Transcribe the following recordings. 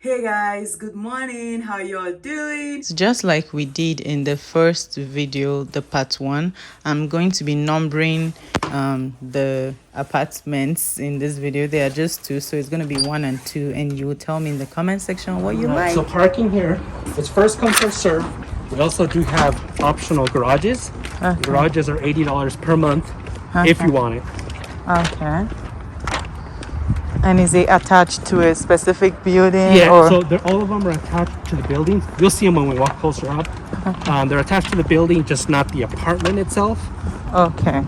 Hey guys, good morning. How y'all doing? Just like we did in the first video, the part 1, I'm going to be numbering the apartments in this video. They are just 2, so it's going to be 1 and 2, and you will tell me in the comment section what you like. So parking here, it's first come first serve. We also do have optional garages. Okay. Garages are $80 per month if you want it. Okay. And is it attached to a specific building? Yeah, or? so all of them are attached to the building. You'll see them when we walk closer up. Okay. They're attached to the building, just not the apartment itself. Okay.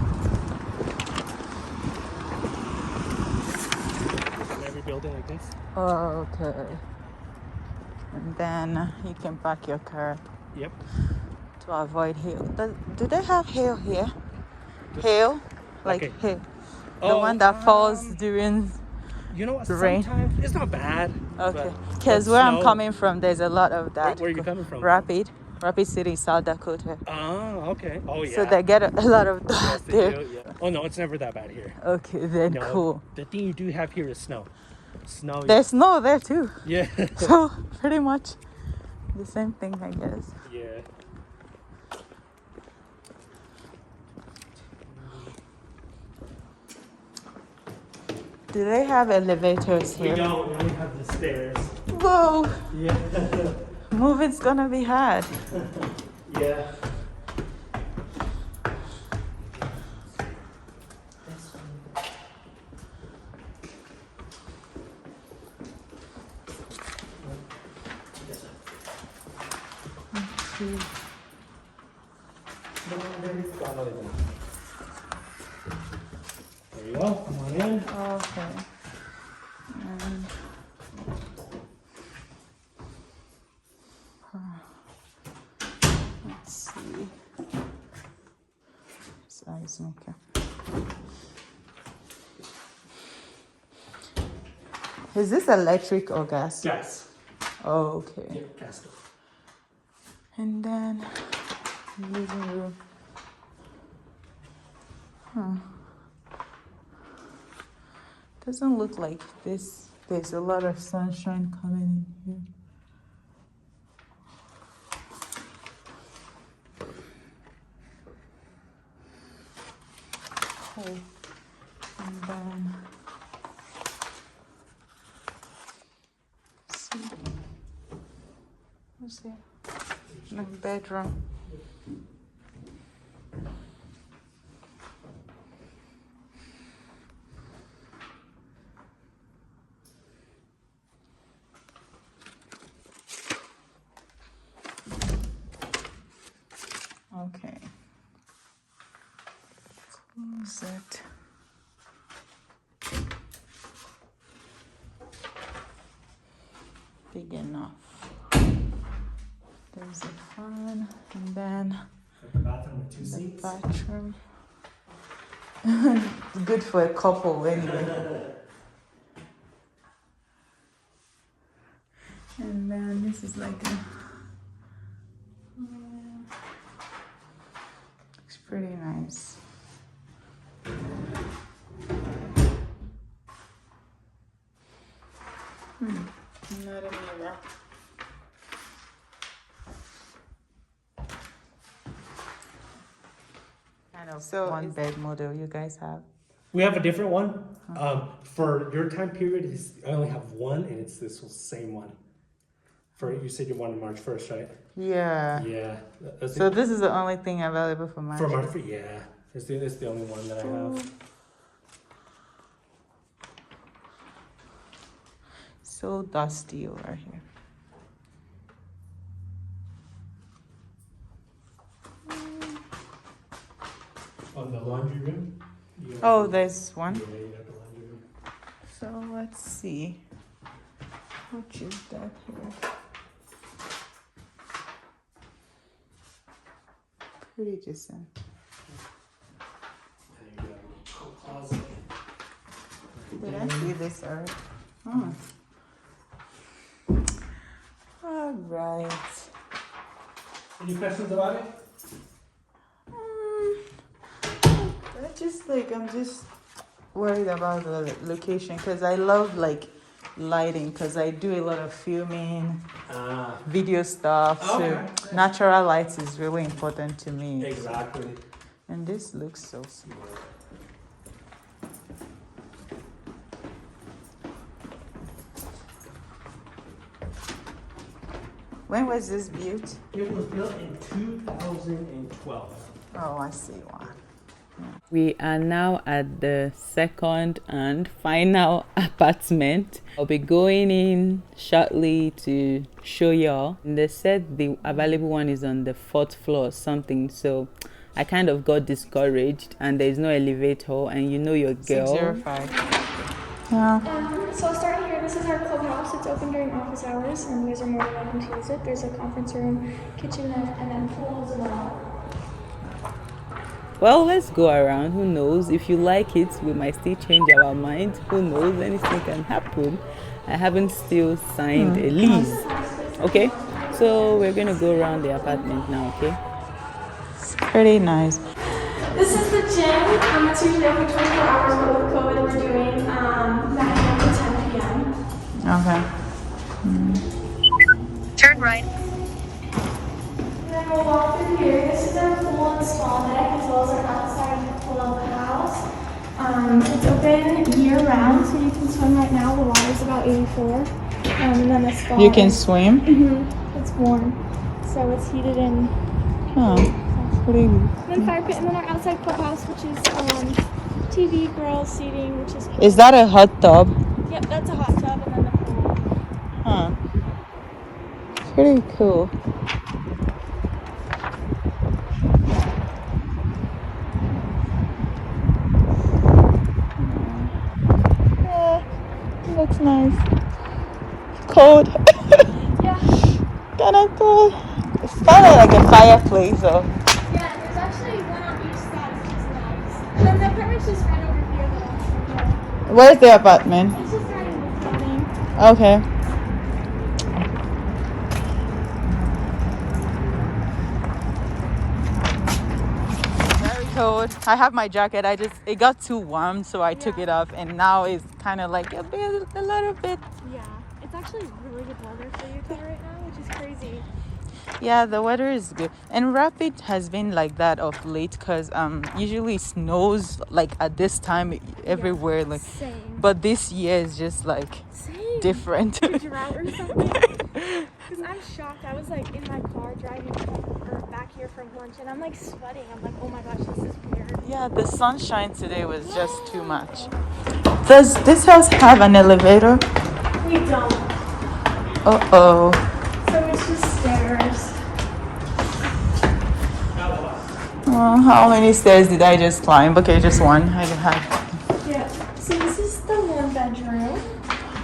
Every building like this. Oh, okay. And then you can park your car. Yep. To avoid hail. Do they have hail here? Hail? Like okay. hail. The one that falls during you know what? the rain. Sometimes it's not bad. Okay. Because where I'm coming from, there's a lot of that. Where are you coming from? Rapid City, South Dakota. Oh, okay. Oh, yeah. So they get a lot of that there. Do, yeah. Oh, no, it's never that bad here. Okay, then cool. The thing you do have here is snow. There's snow there too. Yeah. So pretty much the same thing, I guess. Yeah. Do they have elevators here? We don't. We only have the stairs. Whoa. Yeah. Moving's gonna be hard. Yeah. There you go. Come on in. Okay. Let's see. Size maker. Is this electric or gas? Gas. Oh, okay. Yeah, gas. And then living room. Doesn't look like this. There's a lot of sunshine coming in here. Cool. And then see. What's there? No bedroom. Okay. Closet. Big enough. There's a fan, and then The bathroom with 2 seats. bathroom. Good for a couple anyway. And then this is like a it's pretty nice. Not a mirror. Kind of so one bed model you guys have. We have a different one. For your time period, I only have one, and it's this same one. For you said you wanted March 1st, right? Yeah. Yeah. So this is the only thing available for March. For March 1st, yeah. It's the only one that I have. So dusty over here. On the laundry room? Oh, there's one. Yeah, you got the laundry room. So let's see. What is that here? Pretty decent. And you got a coat closet. Did I see this already? Oh. All right. Any questions about it? I'm just worried about the location because I love like lighting because I do a lot of filming, Ah, video stuff. okay. So natural light is really important to me. Exactly. And this looks so small. When was this built? It was built in 2012. Oh, I see one. We are now at the second and final apartment. I'll be going in shortly to show y'all. They said the available one is on the 4th floor or something, so I kind of got discouraged, and there's no elevator, and you know your girl. 605. Yeah. So starting here, this is our clubhouse. It's open during office hours, and you guys are more than welcome to use it. There's a conference room, kitchenette, and then pool as well. Well, let's go around. Who knows? If you like it, we might still change our mind. Who knows? Anything can happen. I haven't still signed a lease. Okay? So we're going to go around the apartment now, okay? It's pretty nice. This is the gym. It's usually open 24 hours, but with COVID, we're doing 9 a.m. to 10 p.m. Okay. Turn right. And then we'll walk through here. This is our pool and small deck, as well as our outside pool of the house. It's open year round, so you can swim right now. The water's about 84. And then this fall. You can swim? It's warm, so it's heated in. Oh, pretty. And then fire pit, and then our outside clubhouse, which is TV, girls, seating, which is. Is that a hot tub? Yep, that's a hot tub, and then the pool. Huh. Pretty cool. Yeah, looks nice. Cold. Yeah. Kinda cool. It's kinda like a fireplace though. Yeah, there's actually one on each side, which is nice. And then the apartment's just right over here, though. Where's the apartment? It's just right in this building. Okay. Very cold. I have my jacket. It got too warm, so I took it off, and now it's kind of like a little bit. Yeah, it's actually really good weather for Utah right now, which is crazy. Yeah, the weather is good, and Rapid has been like that of late because usually it snows like at this time everywhere, like, Same. but this year is just like Same. different. Did you out or something? Because I'm shocked. I was like in my car driving or back here from lunch, and I'm like sweating. I'm like, oh my gosh, this is weird. Yeah, the sunshine today was just too much. Does this house have an elevator? We don't. Uh-oh. So it's just stairs. How many stairs did I just climb? Okay, just one. I don't have. Yeah. So this is the 1 bedroom.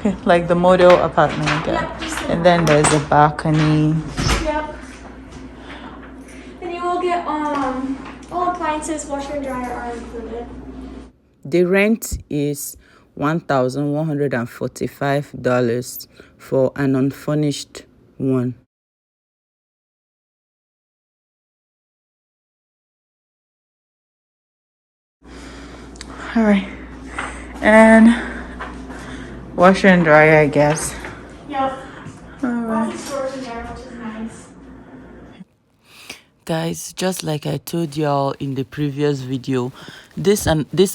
Okay, like the model apartment again. Yep, just the And then there's a balcony. Yep. And you will get all appliances, washer and dryer are included. The rent is $1,145 for an unfurnished one. All right. And washer and dryer, I guess. Yep. All All right. the storage in there, which is nice. Guys, just like I told y'all in the previous video, this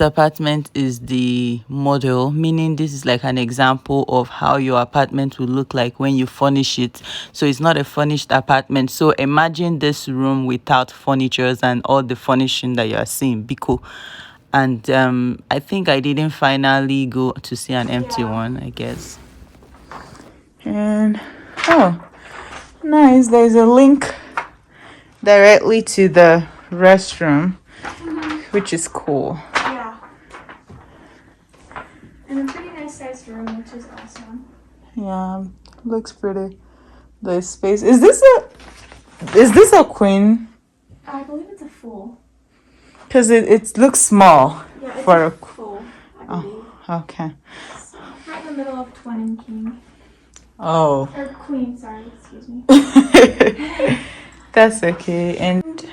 apartment is the model, meaning this is like an example of how your apartment will look like when you furnish it. So it's not a furnished apartment. So imagine this room without furnitures and all the furnishing that you are seeing. Biko. And I think I didn't finally go to see an empty one, I guess. And oh, nice. There's a link directly to the restroom, which is cool. Yeah. And a pretty nice sized room, which is awesome. Yeah, looks pretty. The space. Is this a queen? I believe it's a full. Because it looks small Yeah, it's for a a. full, I believe. Okay. Right in the middle of twin and king. Oh. Or queen, sorry, excuse me. That's okay. And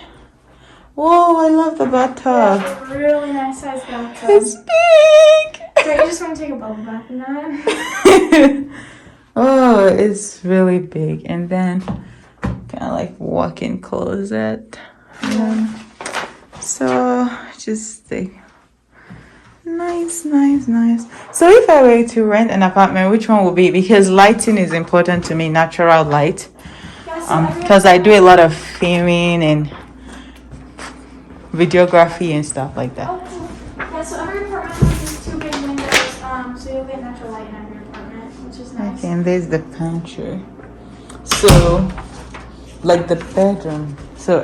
whoa, I love the bathtub. Yeah, really nice sized bathtub. It's big. So you just want to take a bubble bath in that? Oh, it's really big. And then kind of like walk-in closet. Yeah. So just like nice. So if I were to rent an apartment, which one would be? Because lighting is important to me, natural light. Yeah, so Because I do a lot of filming and videography and stuff like that. Oh, cool. Yeah, so every apartment has these two big windows, so you'll get natural light in every apartment, which is nice. Okay, and there's the pantry. So, like the bedroom. So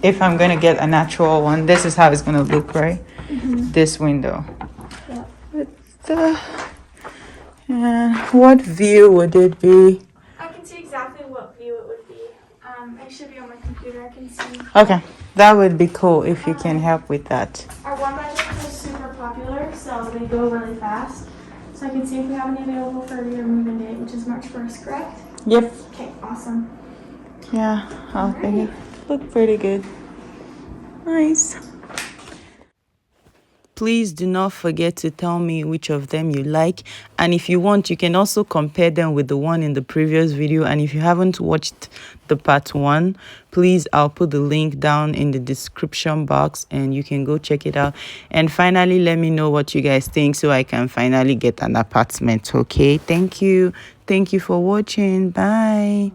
if I'm gonna get a natural one, this is how it's gonna look, right? This window. Yeah. What view would it be? I can see exactly what view it would be. It should be on my computer. I can see. Okay, that would be cool if you can help with that. Our one bedrooms are super popular, so they go really fast. So I can see if we have any available for your move-in date, which is March 1st, correct? Yep. Okay, awesome. Yeah, I think it look pretty good. Nice. Please do not forget to tell me which of them you like, and if you want, you can also compare them with the one in the previous video. And if you haven't watched the part 1, please, I'll put the link down in the description box and you can go check it out. And finally, let me know what you guys think so I can finally get an apartment. Okay, thank you for watching. Bye.